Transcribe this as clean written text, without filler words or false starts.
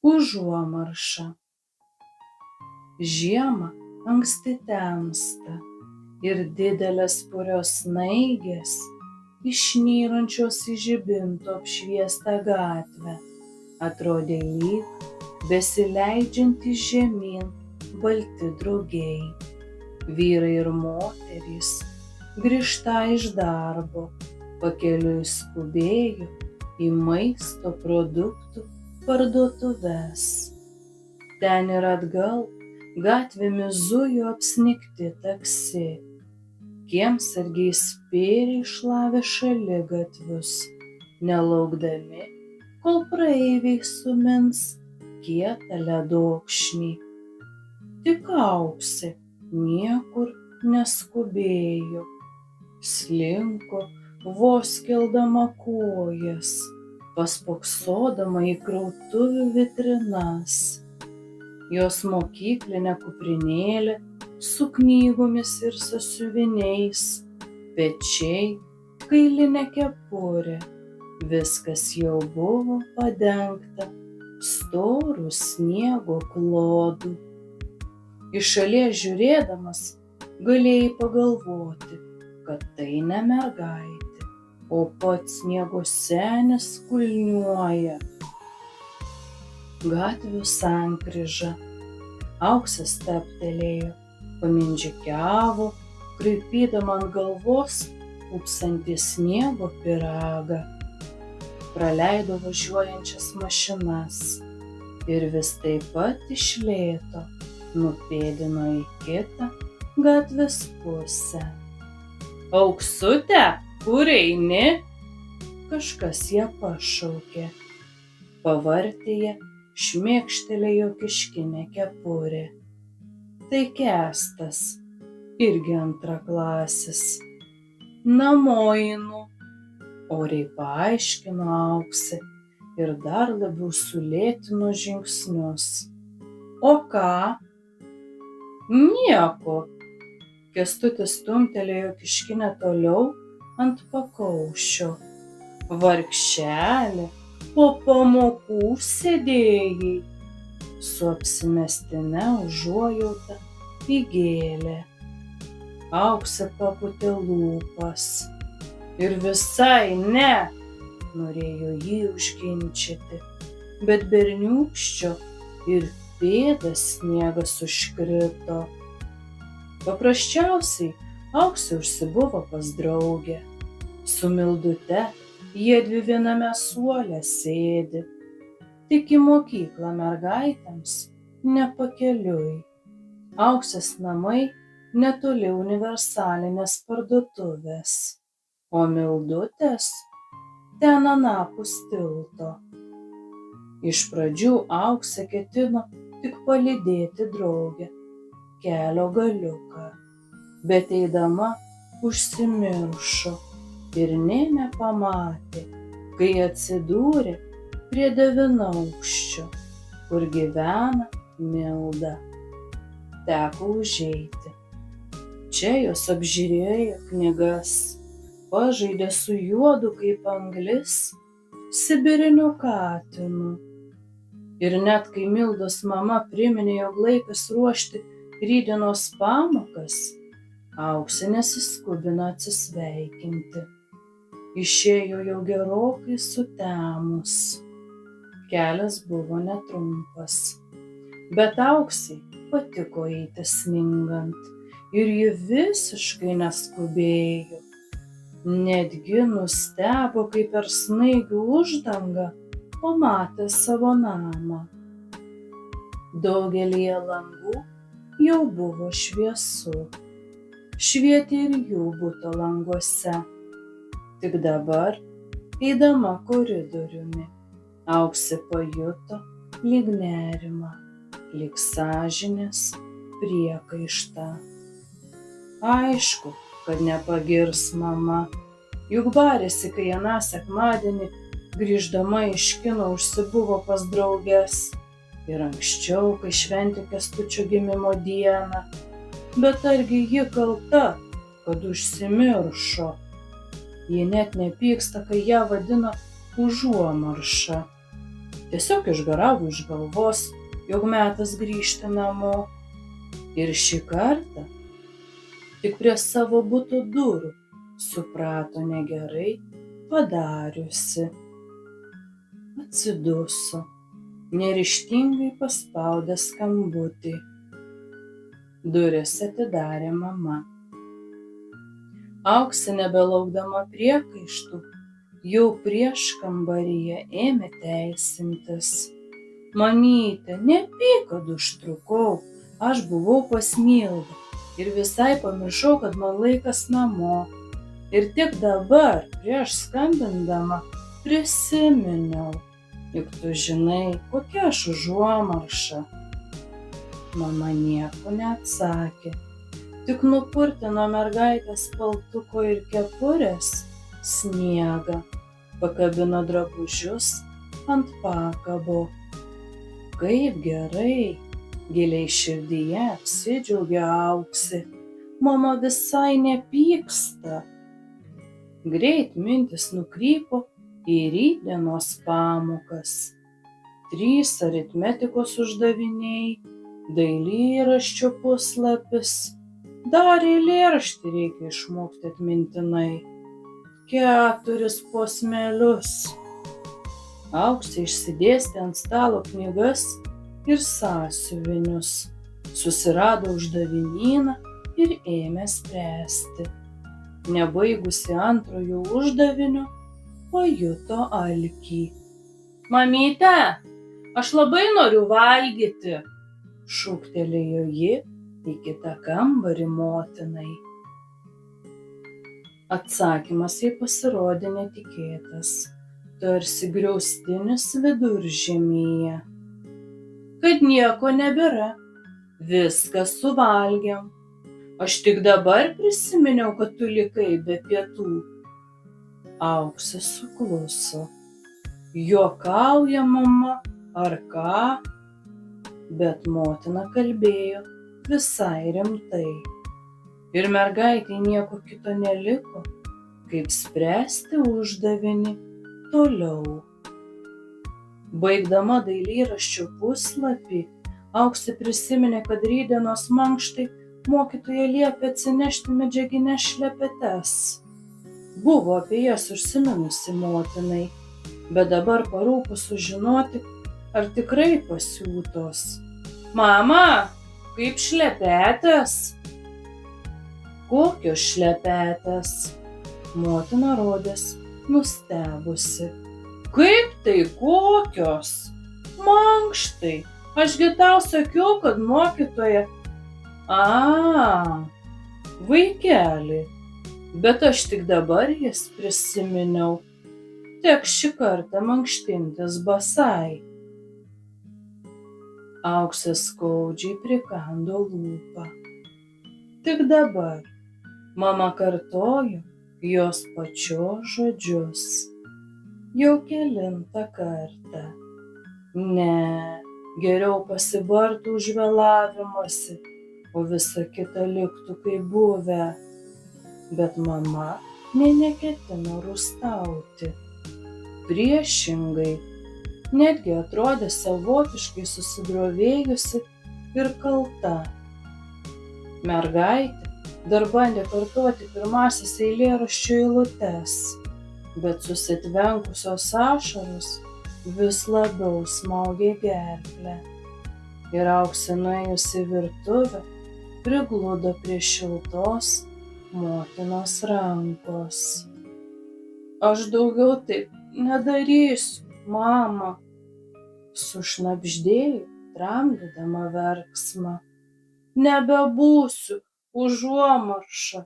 Užuomarša. Žiemą anksti temsta ir didelės purios snaigės, išnyrančios į žibintų apšviestą gatvę, atrodė lyg besileidžiantys žemyn balti drugiai. Vyrai ir moterys, grįžtą iš darbo, pakeliui skubėjo į maisto produktų parduotuves. Ten ir atgal gatvėmis zujo apsnigti taksi. Kiemsargiai spėriai šlavė šaligatvius, nelaukdami, kol praeiviai sumins kietą ledokšnį. Tik Auksė niekur neskubėjo, slinko vos keldama kojas, paspoksodama į krautuvių vitrinas. Jos mokyklinė kuprinėlė su knygomis ir sąsiuviniais, pečiai, kailinė kepurė, viskas jau buvo padengta storu sniego klodu. Iš šalies žiūrėdamas galėjai pagalvoti, kad tai ne mergaitė, o pats sniego senis kulniuoja. Gatvių sankryža. Auksė stabtelėjo, pamindžikiavo, kraipydama ant galvos upsantį sniego pyragą. Praleido važiuojančias mašinas ir vis taip pat iš lėto nupėdino į kitą gatvės pusę. Auksute, kur eini? Kažkas ją pašaukė. Pavartėje šmėkštelėjo kiškinė kepurė. Tai Kęstas, irgi antraklasis. Namo einu, oriai paaiškino Auksė ir dar labiau sulėtino žingsnius. O ką? Nieko. Kęstutis stumtelėjo kiškinę toliau ant pakaušio. Vargšelė, po pamokų sėdėjai. Su apsimestine užuojauta įgėlė. Auksė papūtė lūpas. Ir visai ne, norėjo jį užginčyti, bet berniūkščio ir pėdas sniegas užkrito. Paprasčiausiai Auksė užsibuvo pas draugę. Su Mildute jiedvi viename suole sėdi. Tik į mokyklą mergaitėms nepakeliui. Auksės namai netoli universalinės parduotuvės, o Mildutės ten anapus tilto. Iš pradžių Auksė ketino tik palydėti draugę kelio galiuką, bet eidama užsimiršo ir nė nepamatė, kai atsidūrė prie devynaukščio, kur gyvena Milda. Teko užeiti. Čia jos apžiūrėjo knygas, pažaidė su juodu kaip anglis sibiriniu katinu. Ir net kai Mildos mama priminė, jog laikas ruošti rytdienos pamokas, Auksė nesiskubino atsisveikinti. Išėjo jau gerokai sutemus. Kelias buvo netrumpas, bet Auksei patiko eiti sningant ir ji visiškai neskubėjo. Netgi nustebo, kai per snaigių uždangą pamatė savo namą. Daugelyje langų jau buvo šviesu. Švietė ir jų buto languose. Tik dabar, eidama koridoriumi, Auksė pajuto lyg nerimą, lyg sąžinės priekaištą. Aišku, kad nepagirs mama, juk barėsi, kai aną sekmadienį grįždama iš kino užsibuvo pas drauges ir anksčiau, kai šventė Kęstučio gimimo dieną. Bet argi ji kalta, kad užsimiršo? Ji net nepyksta, kai ją vadina užuomarša. Tiesiog išgaravo iš galvos, jog metas grįžti namo. Ir šį kartą tik prie savo buto durų suprato negerai padariusi. Atsiduso, neryžtingai paspaudė skambutį. Duris atidarė mama. Auksė, nebelaukdama priekaištų, jau prieškambaryje ėmė teisintis. Mamyte, nepyk, kad užtrukau, aš buvau pas Mildą ir visai pamiršau, kad man laikas namo. Ir tik dabar, prieš skambindama, prisiminiau, juk tu žinai, kokia aš užuomarša. Mama nieko neatsakė, tik nupurtino mergaitės paltuko ir kepurės sniegą, pakabino drabužius ant pakabo. Kaip gerai, giliai širdyje apsidžiaugė Auksė, mama visai nepyksta. Greit mintis nukrypo į rytdienos pamokas. 3 aritmetikos uždaviniai, dailyraščio puslapis, dar eilėraštį reikia išmokti atmintinai. 4 posmelius. Auksė išsidėstė ant stalo knygas ir sąsiuvinius, susirado uždavinyną ir ėmė spręsti. Nebaigusi antrojo uždavinio, pajuto alkį. Mamyte, aš labai noriu valgyti, šūktelėjo ji į kitą kambarį motinai. Atsakymas jai pasirodė netikėtas, tarsi griaustinis Viduržemyje. Kad nieko nebėra, viską suvalgėm. Aš tik dabar prisiminiau, kad tu likai be pietų. Auksė sukluso. Juokauja mama, ar ką? Bet motina kalbėjo visai rimtai. Ir mergaitei nieko kito neliko, kaip spręsti uždavinį toliau. Baigdama dailyraščio puslapį, Auksė prisiminė, kad rytdienos mankštai mokytoja liepė atsinešti medžiagines šlepetes. Buvo apie jas užsiminusi motinai, bet dabar parūpo sužinoti, ar tikrai pasiūtos. Mama, kaip šlepetės? Kokios šlepetės? Motina rodės nustebusi. Kaip tai kokios? Mankštai, ašgi tau sakiau, kad mokytoja. Vaikeli, bet aš tik dabar jas prisiminiau. Teks šį kartą mankštintis basai. Auksė skaudžiai prikando lūpą. Tik dabar mama kartojo jos pačios žodžius. Jau kelintą kartą. Ne, geriau pasibartų už vėlavimuose, o visa kita liktų kaip buvę. Bet mama nė neketino rūstauti. Priešingai, netgi atrodė savotiškai susidrovėjusi ir kalta. Mergaitė dar bandė kartoti pirmasis eilėraščio eilutes, bet susitvenkusios ašaros vis labiau smaugė gerklę. Ir Auksė nuėjusi į virtuvę, prigludo prie šiltos motinos rankos. Aš daugiau taip nedarysiu, mama, sušnabždėjo, tramdydama verksmą. Nebebūsiu užuomarša,